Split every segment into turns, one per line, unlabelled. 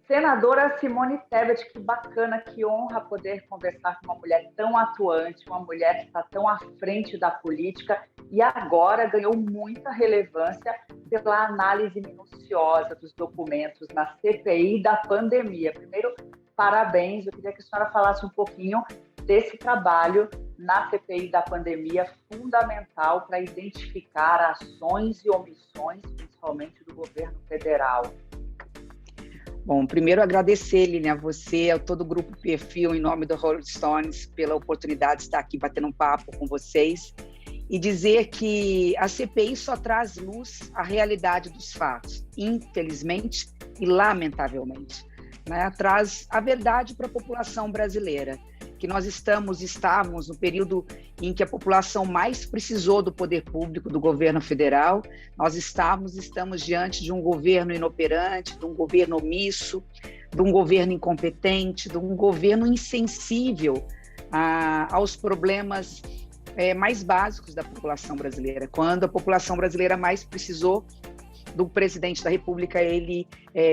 Senadora Simone Tebet, que bacana, que honra poder conversar com uma mulher tão atuante, uma mulher que está tão à frente da política e agora ganhou muita relevância pela análise minuciosa dos documentos na CPI da pandemia. Primeiro, parabéns, eu queria que a senhora falasse um pouquinho desse trabalho na CPI da pandemia, fundamental para identificar ações e omissões, principalmente do governo federal.
Bom, primeiro agradecer, Lilian, a você, a todo o Grupo Perfil, em nome do Rolling Stones, pela oportunidade de estar aqui batendo um papo com vocês e dizer que a CPI só traz luz à realidade dos fatos, infelizmente e lamentavelmente, né? Traz a verdade para a população brasileira, que nós estávamos no período em que a população mais precisou do poder público, do governo federal. Nós estamos diante de um governo inoperante, de um governo omisso, de um governo incompetente, de um governo insensível aos problemas mais básicos da população brasileira. Quando a população brasileira mais precisou do presidente da República, ele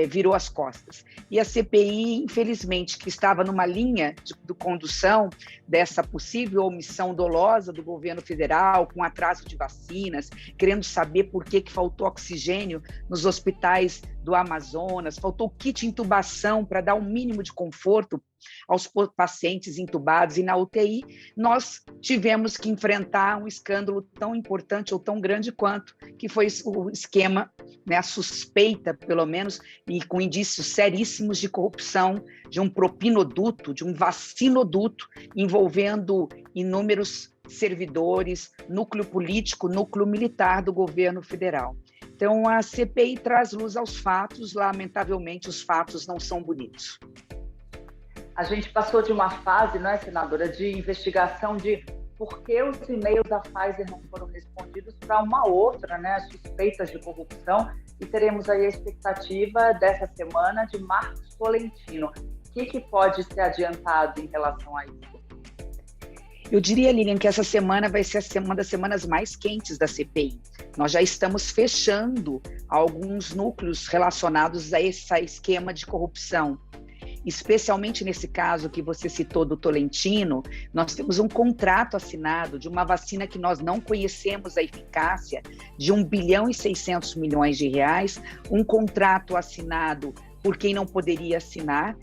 virou as costas. E a CPI, infelizmente, que estava numa linha de condução dessa possível omissão dolosa do governo federal, com atraso de vacinas, querendo saber por que faltou oxigênio nos hospitais do Amazonas, faltou kit intubação para dar um mínimo de conforto aos pacientes intubados, e na UTI nós tivemos que enfrentar um escândalo tão importante ou tão grande quanto, que foi o esquema, né, a suspeita, pelo menos, e com indícios seríssimos de corrupção, de um propinoduto, de um vacinoduto, envolvendo inúmeros servidores, núcleo político, núcleo militar do governo federal. Então, a CPI traz luz aos fatos, lamentavelmente, os fatos não são bonitos.
A gente passou de uma fase, não é, senadora, de investigação de por que os e-mails da Pfizer não foram respondidos para uma outra, né, suspeitas de corrupção, e teremos aí a expectativa dessa semana de Marcos Tolentino. O que pode ser adiantado em relação a isso?
Eu diria, Lilian, que essa semana vai ser uma das semanas mais quentes da CPI. Nós já estamos fechando alguns núcleos relacionados a esse esquema de corrupção. Especialmente nesse caso que você citou do Tolentino, nós temos um contrato assinado de uma vacina que nós não conhecemos a eficácia, de 1 bilhão e 600 milhões de reais, um contrato assinado por quem não poderia assinar,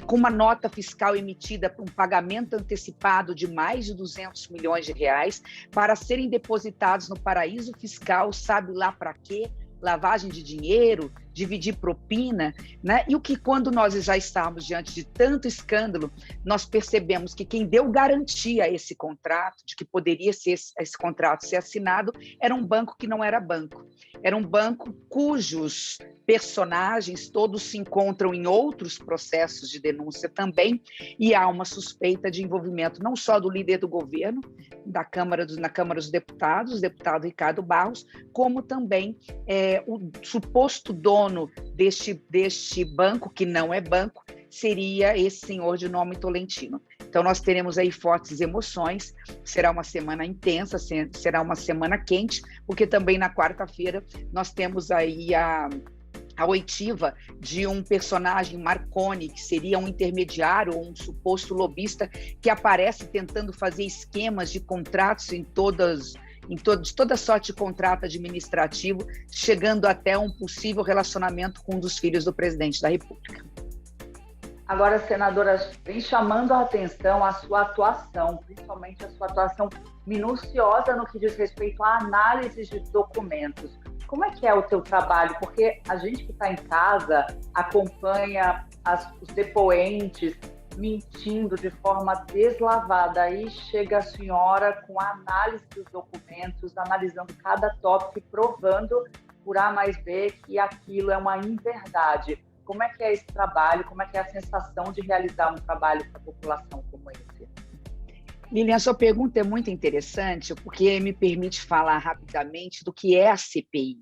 com uma nota fiscal emitida para um pagamento antecipado de mais de 200 milhões de reais para serem depositados no paraíso fiscal, sabe lá para quê? Lavagem de dinheiro, dividir propina, né? E o que, quando nós já estávamos diante de tanto escândalo, nós percebemos que quem deu garantia a esse contrato, de que poderia ser esse contrato ser assinado, era um banco que não era banco. Era um banco cujos personagens todos se encontram em outros processos de denúncia também, e há uma suspeita de envolvimento não só do líder do governo, na Câmara dos Deputados, o deputado Ricardo Barros, como também o suposto dono deste banco, que não é banco, seria esse senhor de nome Tolentino. Então, nós teremos aí fortes emoções, será uma semana intensa, será uma semana quente, porque também na quarta-feira nós temos aí a oitiva de um personagem, Marconi, que seria um intermediário ou um suposto lobista que aparece tentando fazer esquemas de contratos de toda sorte de contrato administrativo, chegando até um possível relacionamento com um dos filhos do presidente da República.
Agora, senadora, vem chamando a atenção a sua atuação, principalmente a sua atuação minuciosa no que diz respeito à análise de documentos. Como é que é o teu trabalho? Porque a gente que está em casa acompanha os depoentes mentindo de forma deslavada. Aí chega a senhora com a análise dos documentos, analisando cada tópico e provando por A mais B que aquilo é uma inverdade. Como é que é esse trabalho? Como é que é a sensação de realizar um trabalho para a população como esse?
Lilian, a sua pergunta é muito interessante, porque me permite falar rapidamente do que é a CPI.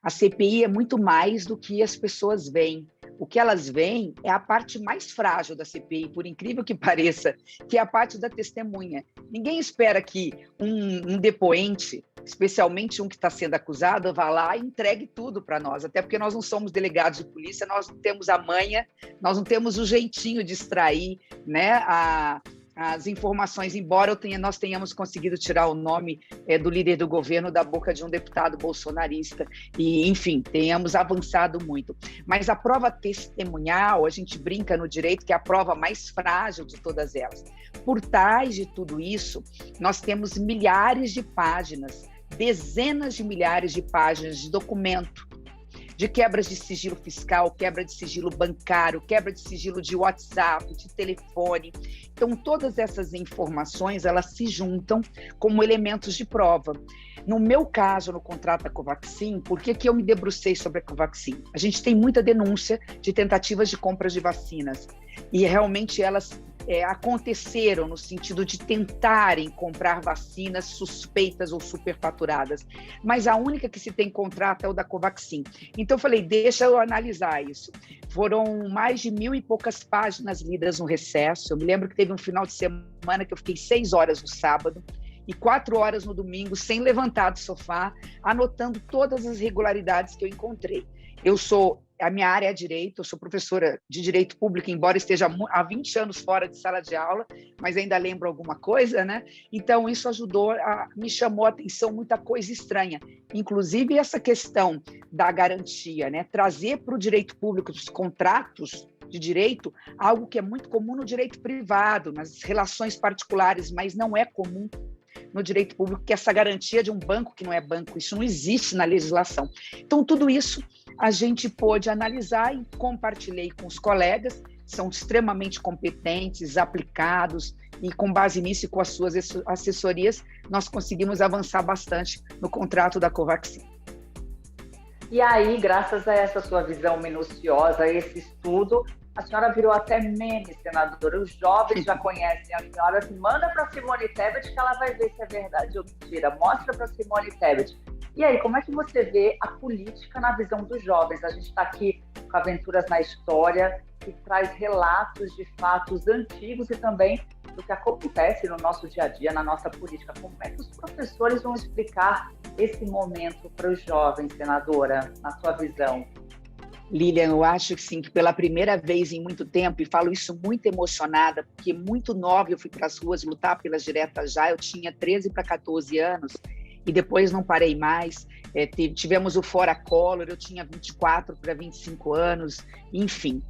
A CPI é muito mais do que as pessoas veem. O que elas veem é a parte mais frágil da CPI, por incrível que pareça, que é a parte da testemunha. Ninguém espera que um depoente, especialmente um que está sendo acusado, vá lá e entregue tudo para nós, até porque nós não somos delegados de polícia, nós não temos a manha, nós não temos o jeitinho de extrair, né, as informações, embora nós tenhamos conseguido tirar o nome do líder do governo da boca de um deputado bolsonarista, e, enfim, tenhamos avançado muito. Mas a prova testemunhal, a gente brinca no direito que é a prova mais frágil de todas elas. Por trás de tudo isso, nós temos milhares de páginas, dezenas de milhares de páginas de documento, de quebras de sigilo fiscal, quebra de sigilo bancário, quebra de sigilo de WhatsApp, de telefone. Então, todas essas informações, elas se juntam como elementos de prova. No meu caso, no contrato da Covaxin, por que eu me debrucei sobre a Covaxin? A gente tem muita denúncia de tentativas de compras de vacinas, e realmente elas aconteceram no sentido de tentarem comprar vacinas suspeitas ou superfaturadas, mas a única que se tem contrato é o da Covaxin. Então eu falei, deixa eu analisar isso. Foram mais de 1.000 e poucas páginas lidas no recesso. Eu me lembro que teve um final de semana que eu fiquei 6 horas no sábado e 4 horas no domingo, sem levantar do sofá, anotando todas as irregularidades que eu encontrei. A minha área é direito, eu sou professora de direito público, embora esteja há 20 anos fora de sala de aula, mas ainda lembro alguma coisa, né? Então, isso me chamou a atenção muita coisa estranha, inclusive essa questão da garantia, né? Trazer para o direito público os contratos de direito, algo que é muito comum no direito privado, nas relações particulares, mas não é comum no direito público, que é essa garantia de um banco que não é banco, isso não existe na legislação. Então, tudo isso a gente pôde analisar e compartilhei com os colegas, são extremamente competentes, aplicados, e com base nisso e com as suas assessorias, nós conseguimos avançar bastante no contrato da Covaxin.
E aí, graças a essa sua visão minuciosa, a esse estudo, a senhora virou até meme, senadora. Os jovens já conhecem a senhora. Assim, manda para Simone Tebet que ela vai ver se é verdade ou mentira. Mostra para Simone Tebet. E aí, como é que você vê a política na visão dos jovens? A gente está aqui com Aventuras na História, que traz relatos de fatos antigos e também do que acontece no nosso dia a dia, na nossa política. Como é que os professores vão explicar esse momento para os jovens, senadora, na sua visão?
Lilian, eu acho que sim, que pela primeira vez em muito tempo, e falo isso muito emocionada, porque muito nova eu fui para as ruas lutar pelas diretas já, eu tinha 13 para 14 anos, e depois não parei mais. Tivemos o Fora Collor, eu tinha 24 para 25 anos, enfim.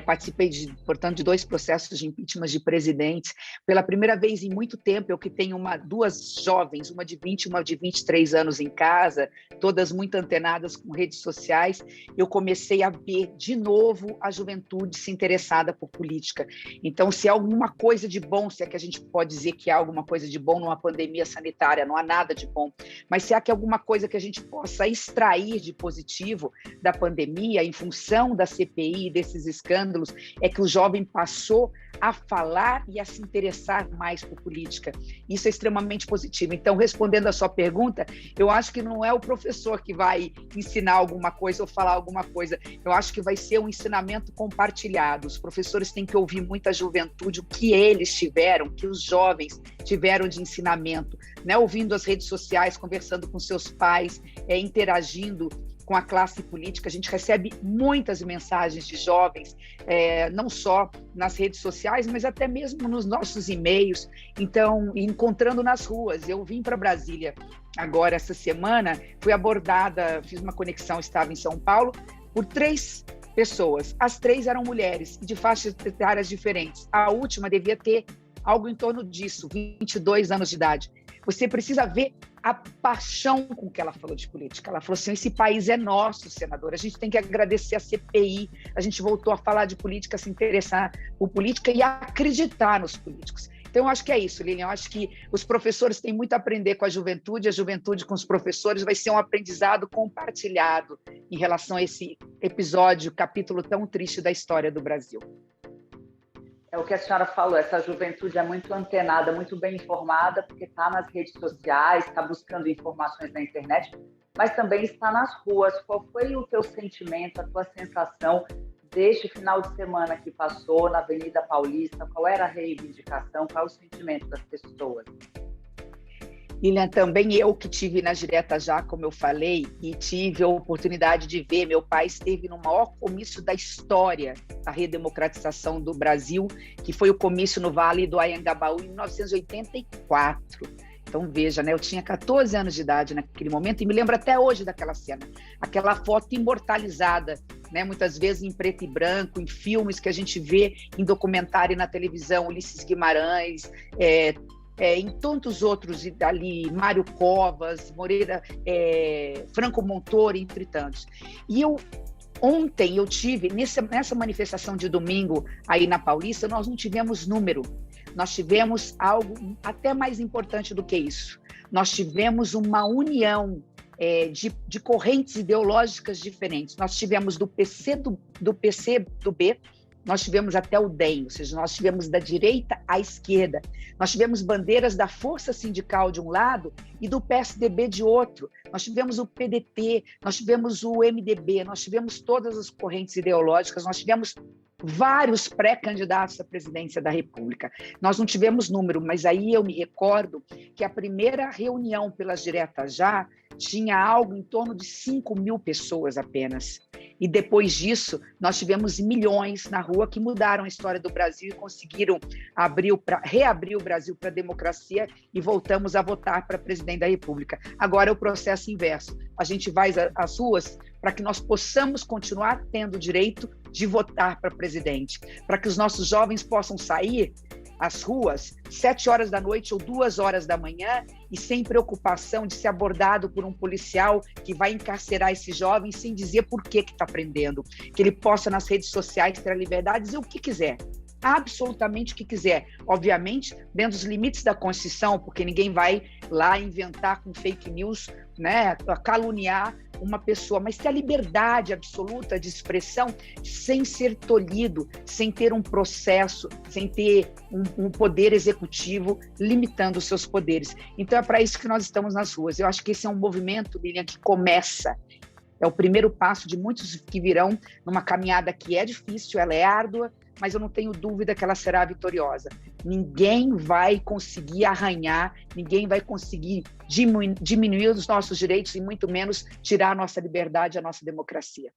Participei, portanto, de 2 processos de impeachment de presidentes. Pela primeira vez em muito tempo, eu que tenho 2 jovens, uma de 20 e uma de 23 anos em casa, todas muito antenadas com redes sociais, eu comecei a ver de novo a juventude se interessada por política. Então, se há alguma coisa de bom, se é que a gente pode dizer que há alguma coisa de bom numa pandemia sanitária, não há nada de bom, mas se há que alguma coisa que a gente possa extrair de positivo da pandemia, em função da CPI, desses escândalos, é que o jovem passou a falar e a se interessar mais por política. Isso é extremamente positivo. Então, respondendo a sua pergunta, eu acho que não é o professor que vai ensinar alguma coisa ou falar alguma coisa. Eu acho que vai ser um ensinamento compartilhado. Os professores têm que ouvir muito a juventude, o que eles tiveram, que os jovens tiveram de ensinamento, né? Ouvindo as redes sociais, conversando com seus pais, interagindo com a classe política. A gente recebe muitas mensagens de jovens, não só nas redes sociais, mas até mesmo nos nossos e-mails, então, encontrando nas ruas. Eu vim para Brasília agora, essa semana, fui abordada, fiz uma conexão, estava em São Paulo, por 3 pessoas. As 3 eram mulheres, de faixas etárias diferentes. A última devia ter algo em torno disso, 22 anos de idade. Você precisa ver a paixão com que ela falou de política. Ela falou assim, esse país é nosso, senador, a gente tem que agradecer a CPI, a gente voltou a falar de política, se interessar por política e acreditar nos políticos. Então, eu acho que é isso, Lilian, eu acho que os professores têm muito a aprender com a juventude com os professores, vai ser um aprendizado compartilhado em relação a esse episódio, capítulo tão triste da história do Brasil.
É o que a senhora falou, essa juventude é muito antenada, muito bem informada, porque está nas redes sociais, está buscando informações na internet, mas também está nas ruas. Qual foi o teu sentimento, a tua sensação deste final de semana que passou na Avenida Paulista? Qual era a reivindicação? Qual é o sentimento das pessoas?
Lilian, também eu que tive na Direta Já, como eu falei, e tive a oportunidade de ver, meu pai esteve no maior comício da história da redemocratização do Brasil, que foi o comício no Vale do Anhangabaú em 1984. Então veja, né, eu tinha 14 anos de idade naquele momento e me lembro até hoje daquela cena, aquela foto imortalizada, né, muitas vezes em preto e branco, em filmes que a gente vê em documentário e na televisão, Ulisses Guimarães, em tantos outros ali, Mário Covas, Moreira, Franco Montoro, entre tantos. E ontem eu tive, nessa manifestação de domingo aí na Paulista, nós não tivemos número, nós tivemos algo até mais importante do que isso. Nós tivemos uma união de correntes ideológicas diferentes. Nós tivemos do PCdoB, nós tivemos até o DEM, ou seja, nós tivemos da direita à esquerda. Nós tivemos bandeiras da Força Sindical de um lado e do PSDB de outro. Nós tivemos o PDT, nós tivemos o MDB, nós tivemos todas as correntes ideológicas, nós tivemos vários pré-candidatos à presidência da República. Nós não tivemos número, mas aí eu me recordo que a primeira reunião pelas Diretas Já tinha algo em torno de 5.000 pessoas apenas. E depois disso, nós tivemos milhões na rua que mudaram a história do Brasil e conseguiram reabrir o Brasil para a democracia e voltamos a votar para presidente da República. Agora é o processo inverso. A gente vai às ruas para que nós possamos continuar tendo o direito de votar para presidente, para que os nossos jovens possam sair às ruas 7 horas da noite ou 2 horas da manhã e sem preocupação de ser abordado por um policial que vai encarcerar esse jovem sem dizer por que está prendendo, que ele possa nas redes sociais ter a liberdade de dizer o que quiser, absolutamente o que quiser, obviamente dentro dos limites da Constituição, porque ninguém vai lá inventar com fake news, né, caluniar uma pessoa, mas ter a liberdade absoluta de expressão sem ser tolhido, sem ter um processo, sem ter um poder executivo limitando os seus poderes. Então é para isso que nós estamos nas ruas. Eu acho que esse é um movimento, Lilian, que começa. É o primeiro passo de muitos que virão numa caminhada que é difícil, ela é árdua, mas eu não tenho dúvida que ela será vitoriosa. Ninguém vai conseguir arranhar, ninguém vai conseguir diminuir os nossos direitos e muito menos tirar a nossa liberdade, a nossa democracia.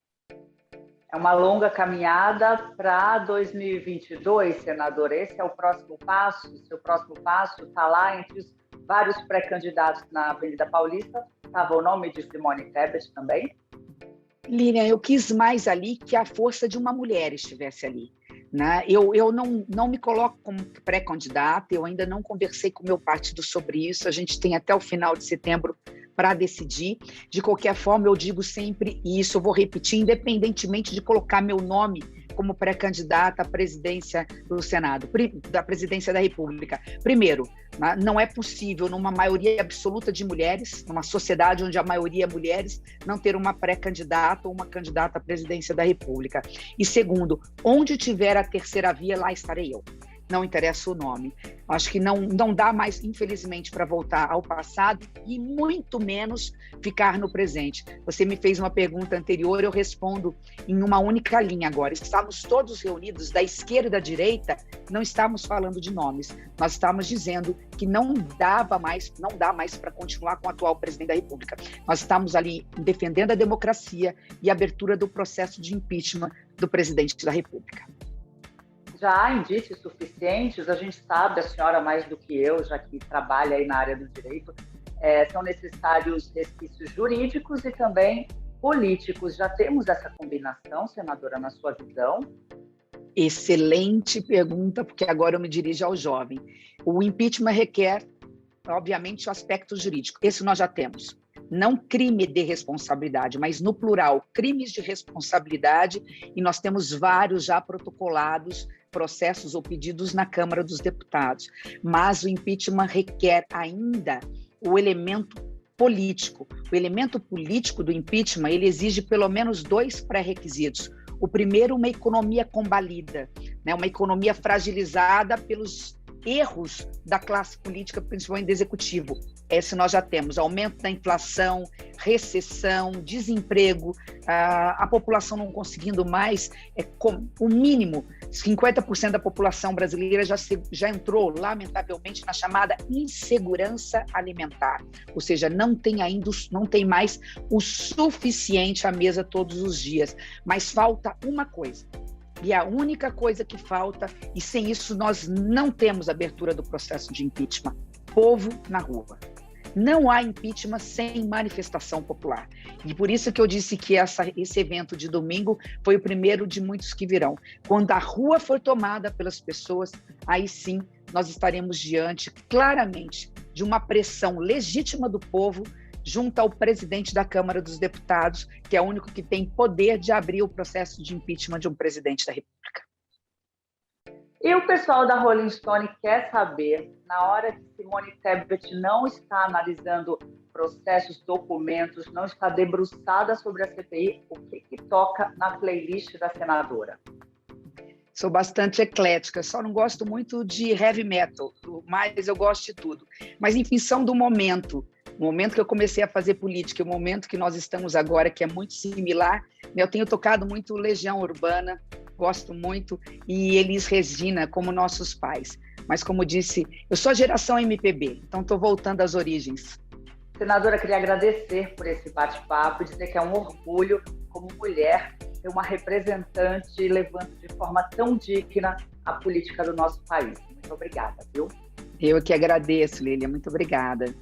É uma longa caminhada para 2022, senadora. Esse é o próximo passo? O seu próximo passo está lá entre os vários pré-candidatos na Avenida Paulista. Estava o nome de Simone Tebet também?
Lilian, eu quis mais ali que a força de uma mulher estivesse ali. Né? Eu não me coloco como pré-candidata, eu ainda não conversei com o meu partido sobre isso, a gente tem até o final de setembro para decidir. De qualquer forma, eu digo sempre, e isso eu vou repetir, independentemente de colocar meu nome como pré-candidata à presidência do Senado, da presidência da República. Primeiro, não é possível, numa maioria absoluta de mulheres, numa sociedade onde a maioria é mulheres, não ter uma pré-candidata ou uma candidata à presidência da República. E segundo, onde tiver a terceira via, lá estarei eu. Não interessa o nome. Acho que não dá mais, infelizmente, para voltar ao passado e muito menos ficar no presente. Você me fez uma pergunta anterior, eu respondo em uma única linha agora. Estamos todos reunidos, da esquerda e da direita, não estamos falando de nomes. Nós estamos dizendo que não dá mais para continuar com o atual presidente da República. Nós estamos ali defendendo a democracia e a abertura do processo de impeachment do presidente da República.
Já há indícios suficientes, a gente sabe, a senhora mais do que eu, já que trabalha aí na área do direito, são necessários resquícios jurídicos e também políticos. Já temos essa combinação, senadora, na sua visão?
Excelente pergunta, porque agora eu me dirijo ao jovem. O impeachment requer, obviamente, o aspecto jurídico. Esse nós já temos. Não crime de responsabilidade, mas no plural, crimes de responsabilidade, e nós temos vários já protocolados, processos ou pedidos na Câmara dos Deputados. Mas o impeachment requer ainda o elemento político. O elemento político do impeachment, ele exige pelo menos 2 pré-requisitos. O primeiro, uma economia combalida, né? Uma economia fragilizada pelos erros da classe política, principalmente do executivo. se nós já temos aumento da inflação, recessão, desemprego, a população não conseguindo mais, o mínimo, 50% da população brasileira já entrou, lamentavelmente, na chamada insegurança alimentar, ou seja, não tem mais o suficiente à mesa todos os dias, mas falta uma coisa. E a única coisa que falta, e sem isso nós não temos abertura do processo de impeachment, povo na rua. Não há impeachment sem manifestação popular. E por isso que eu disse que esse evento de domingo foi o primeiro de muitos que virão. Quando a rua for tomada pelas pessoas, aí sim nós estaremos diante, claramente, de uma pressão legítima do povo junto ao presidente da Câmara dos Deputados, que é o único que tem poder de abrir o processo de impeachment de um presidente da República.
E o pessoal da Rolling Stone quer saber, na hora que Simone Tebet não está analisando processos, documentos, não está debruçada sobre a CPI, o que toca na playlist da senadora?
Sou bastante eclética, só não gosto muito de heavy metal, mas eu gosto de tudo. Mas, enfim, são do momento. O momento que eu comecei a fazer política, o momento que nós estamos agora, que é muito similar. Eu tenho tocado muito Legião Urbana, gosto muito, e Elis Regina, como nossos pais. Mas, como disse, eu sou a geração MPB, então estou voltando às origens.
Senadora, queria agradecer por esse bate-papo, dizer que é um orgulho, como mulher, ter uma representante levando de forma tão digna a política do nosso país. Muito obrigada, viu?
Eu que agradeço, Lília. Muito obrigada.